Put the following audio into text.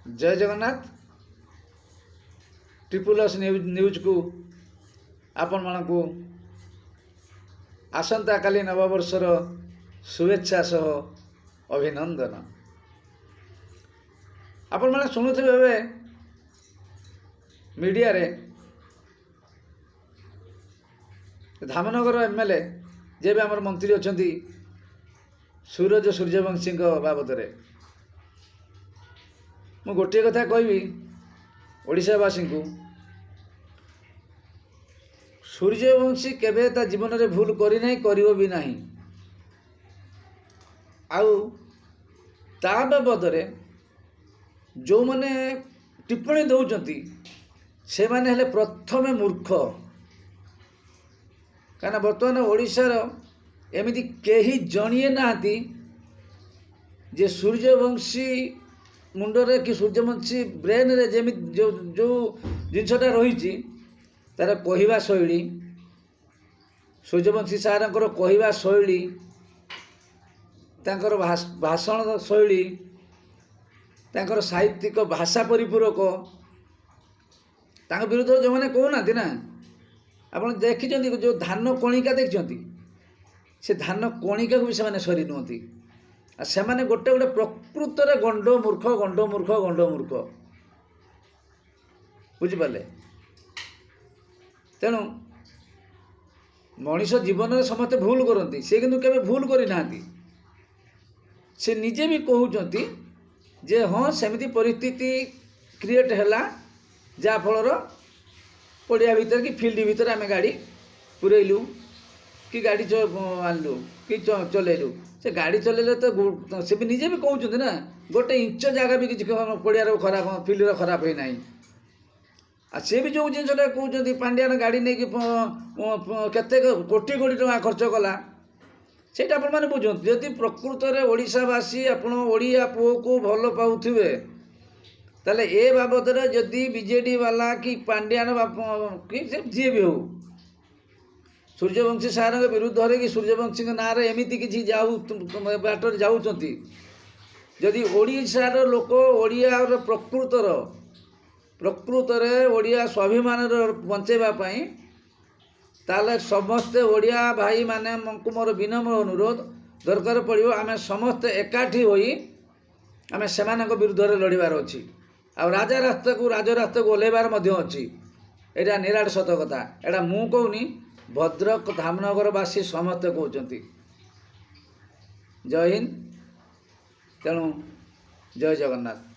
जय Jagannath. Triple S news को आपण मानकु आसंता काली नववर्षर शुभेच्छा सह अभिनंदन। आपण माने शुणुथिबे मीडिया रे धामनगर एमएलए जे भी आमर मंत्री अछंती सूरज सूर्यवंशी बाबद रे मु गोटे कथा कहबी ओडिशावासी को, सूर्यवंशी केबे ता जीवन रे भूल करी नहीं, करिवो भी नहीं। आउ ता बाबद रे जो माने टिप्पणी दौचंती से माने हेले प्रथमे मूर्ख। कहना बर्तमान ओडिशार एमिति केही जणिए नाहंती जे सूर्यवंशी मुंडरे कि सूर्यवंशी ब्रेन रे जेमि जो जो जिनसटा रही तार कहवा शैली, सूर्यवंशी सारंकर कहवा शैली, तांकर भाषण शैली, तांकर साहित्यिक भाषा परिपूरक, तांकर विरुद्ध जो मैंने कहना ना आप देखी जो धान कणिका देखी से धान कणिका को भी से सरी नुहति से गोटे गोटे प्रकृत रे गंड मूर्ख गंड मूर्ख गंड मूर्ख बुझिपारे। तेणु मनीष जीवन में समस्ते भूल करती से किंतु केबे भूल करी नाहंती। से निजे भी कहउचंती जे हाँ सेमिति परिस्थिति क्रिएट हैला जा फलर पड़िया भीतर कि फील्ड भीतर आम गाड़ी पुरेलु कि गाड़ी आनलु कि चलेलु। से गाड़ी चलेले तो से भी निजे भी कहउचंती ना गोटे इंच जगह भी किसी पड़ियार खराब फील्ड खराब है ना। आ सी भी जो जिनसा कहते पांड्यान गाड़ी नहीं कि केते कोटी कोटी टका खर्च कला से मैंने बुझुत। जदि प्रकृत में ओडिशावासी आपण ओडिया पुओ को भल पाउथिबे ताले ए बाबद जदि बीजेडी वाला कि पांड्यान कि जी भी हो सूर्यवंशी सार विरुद्ध रे कि सूर्यवंशी ना एमती किसी जाऊ बाटर जाऊँच जदि ओडिशार लोक ओडिया प्रकृत रे ओडिया स्वाभिमान बंचेबा पई ताले समस्ते ओडिया भाई माने मोर विनम्र अनुरोध दरकार पड़ो आम समस्ते एकाठी होई आम से विरुद्ध रे लड़बार अच्छी आ राजरास्ता को ओल्हेबार अच्छी। यहाँ निराट सत कथा एटा मु कहूनी भद्रक धामनगरवासी समस्ते कहते। जय हिंद। तेणु जय जगन्नाथ।